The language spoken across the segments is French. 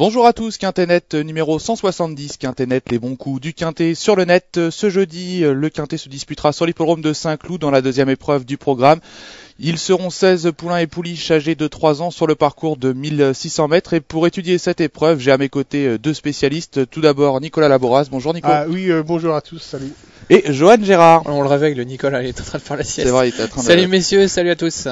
Bonjour à tous, Quintet Net numéro 170, Quintet Net, les bons coups du Quintet sur le net. Ce jeudi, le Quintet se disputera sur l'hippodrome de Saint-Cloud dans la deuxième épreuve du programme. Ils seront 16 poulains et pouliches âgés de 3 ans sur le parcours de 1600 mètres. Et pour étudier cette épreuve, j'ai à mes côtés deux spécialistes. Tout d'abord, Nicolas Laboras. Bonjour Nico. Ah oui, bonjour à tous, salut. Et Johan Gérard. On le réveille, le Nicolas, il est en train de faire la sieste. C'est vrai, il est en train de... Salut messieurs, salut à tous.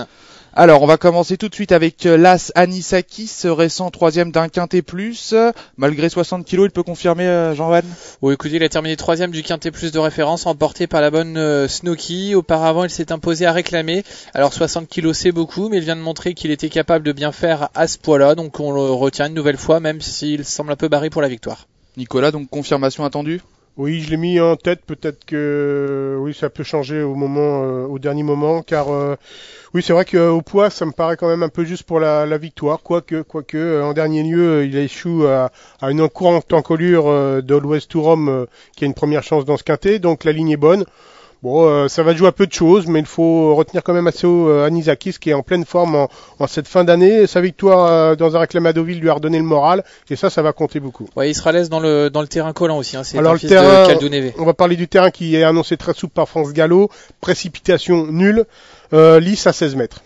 Alors, on va commencer tout de suite avec l'As Anisakis, récent troisième d'un Quintet Plus. Malgré 60 kilos, il peut confirmer, Jean-Van? Oui, écoutez, il a terminé troisième du Quintet Plus de référence, emporté par la bonne Snooki. Auparavant, il s'est imposé à réclamer. Alors, 60 kilos, c'est beaucoup, mais il vient de montrer qu'il était capable de bien faire à ce poids-là. Donc, on le retient une nouvelle fois, même s'il semble un peu barré pour la victoire. Nicolas, donc confirmation attendue? Oui, je l'ai mis en tête, peut-être que oui, ça peut changer au dernier moment, car oui, c'est vrai qu'au poids, ça me paraît quand même un peu juste pour la victoire, quoique en dernier lieu, il a échoué à une courante encolure d'Always to Rome, qui a une première chance dans ce quintet, donc la ligne est bonne. Bon, ça va jouer à peu de choses, mais il faut retenir quand même assez haut Anisakis, qui est en pleine forme en cette fin d'année. Sa victoire dans un réclame à Deauville lui a redonné le moral, et ça va compter beaucoup. Ouais, il sera à l'aise dans le terrain collant aussi. Hein. C'est alors un le fils terrain, de Caldou-Neve. On va parler du terrain qui est annoncé très souple par France Gallo. Précipitation nulle, lisse à 16 mètres.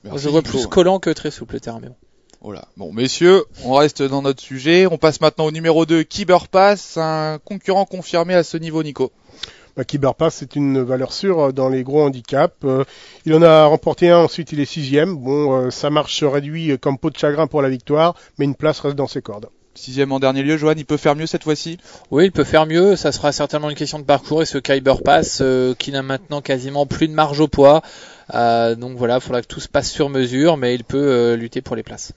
Merci, je vois Nico. plus collant que très souple le terrain, mais bon. Voilà. Bon, messieurs, on reste dans notre sujet. On passe maintenant au numéro 2, Khyber Pass, un concurrent confirmé à ce niveau, Nico. Khyber Pass, c'est une valeur sûre dans les gros handicaps. Il en a remporté un, ensuite il est 6e. Bon, sa marche se réduit comme peau de chagrin pour la victoire, mais une place reste dans ses cordes. 6e en dernier lieu, Johan, il peut faire mieux cette fois-ci? Oui, il peut faire mieux. Ça sera certainement une question de parcours et ce Khyber Pass qui n'a maintenant quasiment plus de marge au poids. Donc voilà, il faudra que tout se passe sur mesure, mais il peut lutter pour les places.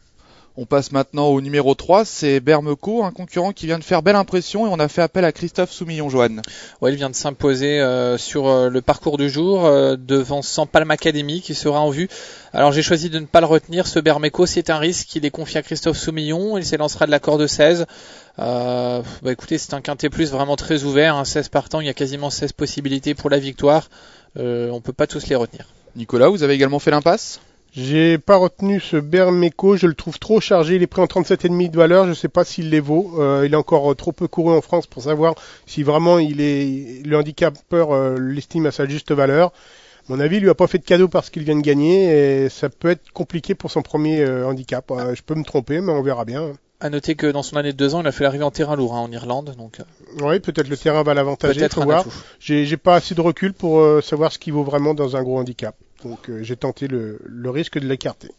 On passe maintenant au numéro 3, c'est Bermeco, un concurrent qui vient de faire belle impression et on a fait appel à Christophe Soumillon, Johan. Ouais, il vient de s'imposer sur le parcours du jour devant Sampalm Academy qui sera en vue. Alors j'ai choisi de ne pas le retenir, ce Bermeco, c'est un risque, il est confié à Christophe Soumillon, il s'élancera de la corde 16. Écoutez, c'est un Quintet Plus vraiment très ouvert, hein, 16 partants, il y a quasiment 16 possibilités pour la victoire, on peut pas tous les retenir. Nicolas, vous avez également fait l'impasse? J'ai pas retenu ce Bermeco, je le trouve trop chargé, il est pris en 37,5 de valeur, je sais pas s'il les vaut, il est encore trop peu couru en France pour savoir si vraiment le handicapeur l'estime à sa juste valeur. À mon avis, il lui a pas fait de cadeau parce qu'il vient de gagner et ça peut être compliqué pour son premier handicap. Je peux me tromper, mais on verra bien. À noter que dans son année de 2 ans, il a fait l'arrivée en terrain lourd en Irlande. Donc, oui, peut-être le terrain va l'avantager, peut-être faut voir. J'ai pas assez de recul pour savoir ce qu'il vaut vraiment dans un gros handicap. Donc j'ai tenté le risque de l'écarter.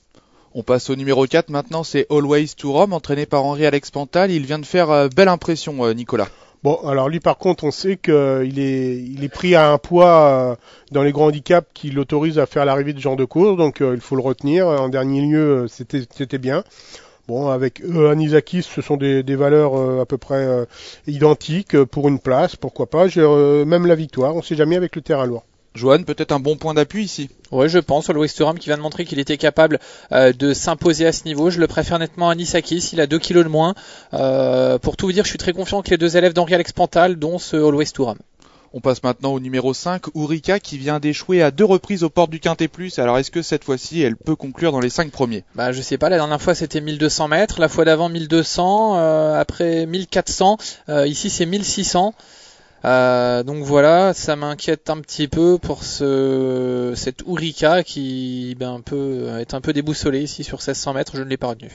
On passe au numéro 4 maintenant, c'est Always to Rome, entraîné par Henri-Alex Pantal. Il vient de faire belle impression, Nicolas. Bon, alors lui par contre, on sait qu'il est pris à un poids dans les grands handicaps qui l'autorise à faire l'arrivée de ce genre de course, donc il faut le retenir. En dernier lieu, c'était bien. Bon, avec Anisakis, ce sont des valeurs à peu près identiques pour une place, pourquoi pas. Même la victoire, on sait jamais avec le terrain lourd. Johan, peut-être un bon point d'appui ici? Ouais, je pense, Always to Rome qui vient de montrer qu'il était capable de s'imposer à ce niveau. Je le préfère nettement à Anisakis, il a 2 kilos de moins. Pour tout vous dire, je suis très confiant avec les deux élèves d'Henri-Alex Pantal, dont ce Always to Rome. On passe maintenant au numéro 5, Ourika, qui vient d'échouer à 2 reprises aux portes du Quintet Plus. Alors est-ce que cette fois-ci, elle peut conclure dans les 5 premiers? Je sais pas, la dernière fois c'était 1200 mètres, la fois d'avant 1200, après 1400, ici c'est 1600. Donc voilà, ça m'inquiète un petit peu pour cette Ourika qui peut être un peu déboussolé ici sur 1600 mètres, je ne l'ai pas retenu.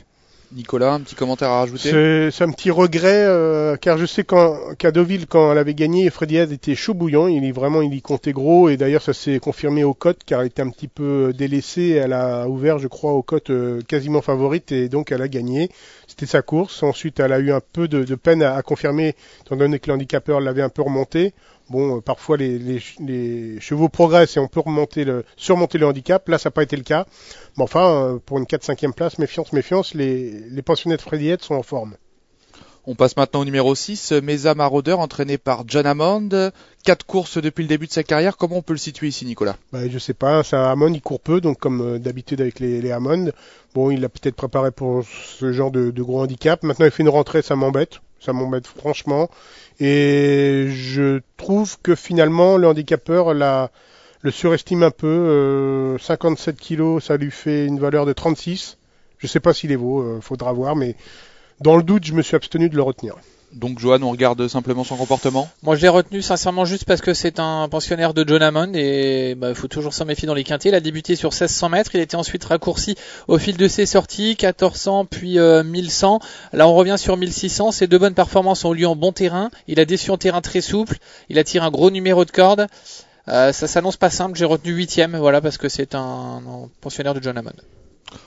Nicolas, un petit commentaire à rajouter? C'est un petit regret, car je sais qu'à Deauville, quand elle avait gagné, Freddy Diaz était chaud bouillant, il y comptait gros, et d'ailleurs ça s'est confirmé aux cotes, car elle était un petit peu délaissée, elle a ouvert, je crois, aux cotes quasiment favorites, et donc elle a gagné. C'était sa course. Ensuite, elle a eu un peu de peine à confirmer, étant donné que le handicapeur l'avait un peu remonté. Bon, parfois les chevaux progressent et on peut surmonter le handicap. Là, ça n'a pas été le cas. Mais enfin, pour une 4-5e place, méfiance, les pensionnés de Freddy sont en forme. On passe maintenant au numéro 6, Mesa Marauder, entraîné par John Hammond. 4 courses depuis le début de sa carrière. Comment on peut le situer ici, Nicolas? Je sais pas, c'est un Hammond, il court peu, donc comme d'habitude avec les Hammond. Bon, il l'a peut-être préparé pour ce genre de gros handicap. Maintenant, il fait une rentrée, ça m'embête franchement. Et je trouve que finalement, le handicapeur le surestime un peu. 57 kilos, ça lui fait une valeur de 36. Je sais pas s'il les vaut, faudra voir, mais dans le doute, je me suis abstenu de le retenir. Donc Johan, on regarde simplement son comportement. Moi je l'ai retenu sincèrement juste parce que c'est un pensionnaire de John Hammond et il faut toujours s'en méfier dans les quintés. Il a débuté sur 1600 mètres, il était ensuite raccourci au fil de ses sorties, 1400 puis 1100. Là on revient sur 1600, ces deux bonnes performances ont eu lieu en bon terrain. Il a déçu en terrain très souple, il attire un gros numéro de corde. Ça s'annonce pas simple, j'ai retenu 8ème, voilà, parce que c'est un pensionnaire de John Hammond.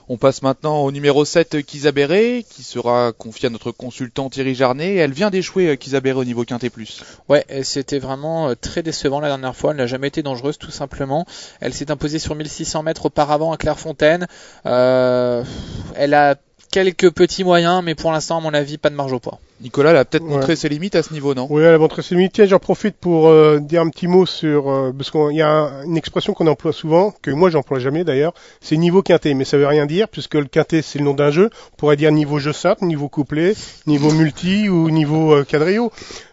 On passe maintenant au numéro 7, Kizabéré, qui sera confié à notre consultant Thierry Jarnet. Elle vient d'échouer, Kizabéré, au niveau quintet plus. Ouais, et c'était vraiment très décevant la dernière fois. Elle n'a jamais été dangereuse, tout simplement. Elle s'est imposée sur 1600 mètres auparavant à Clairefontaine. Elle a quelques petits moyens, mais pour l'instant, à mon avis, pas de marge au poids. Nicolas, elle a peut-être montré ses limites à ce niveau, non? Oui, elle a montré ses limites. Tiens, j'en profite pour dire un petit mot sur... parce qu'il y a une expression qu'on emploie souvent, que moi j'emploie jamais d'ailleurs, c'est niveau quintet. Mais ça veut rien dire, puisque le quintet c'est le nom d'un jeu. On pourrait dire niveau jeu simple, niveau couplet, niveau multi ou niveau quadrio.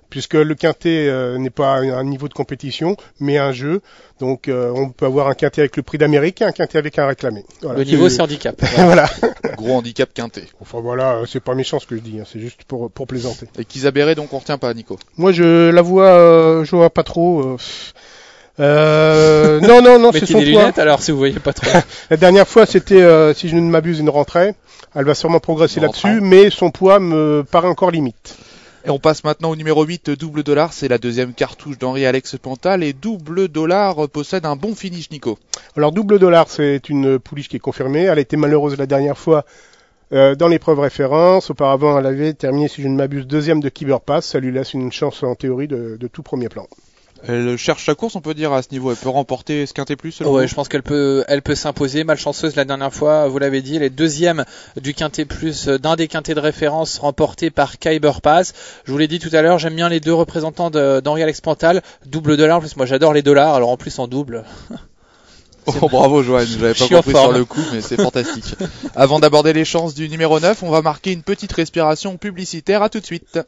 Puisque le quintet n'est pas un niveau de compétition, mais un jeu. Donc on peut avoir un quintet avec le prix d'Amérique et un quintet avec un réclamé. Voilà. Le niveau c'est handicap. Voilà. Gros handicap quintet. Enfin voilà, c'est pas méchant ce que je dis, c'est juste pour plaisanter. Et Kizabéré, donc on retient pas, Nico? Moi je la vois pas trop. Non, c'est son des poids. Lunettes alors si vous voyez pas trop. La dernière fois c'était, si je ne m'abuse, une rentrée. Elle va sûrement progresser là-dessus, mais son poids me paraît encore limite. Et on passe maintenant au numéro 8, Double Dollar. C'est la deuxième cartouche d'Henri-Alex Pantal. Et Double Dollar possède un bon finish, Nico. Alors Double Dollar, c'est une pouliche qui est confirmée. Elle a été malheureuse la dernière fois dans l'épreuve référence. Auparavant, elle avait terminé, si je ne m'abuse, deuxième de Khyber Pass. Ça lui laisse une chance en théorie de tout premier plan. Elle cherche sa course, on peut dire, à ce niveau. Elle peut remporter ce quintet plus, selon vous? Je pense qu'elle peut s'imposer. Malchanceuse la dernière fois, vous l'avez dit, elle est deuxième du quintet plus d'un des quintets de référence remporté par Khyber Pass. Je vous l'ai dit tout à l'heure, j'aime bien les deux représentants d'Henri-Alex Pantal. Double Dollar, en plus moi j'adore les dollars, alors en plus en double. Oh bravo Joanne, j'avais pas compris sur le coup, mais c'est fantastique. Avant d'aborder les chances du numéro 9, on va marquer une petite respiration publicitaire. À tout de suite.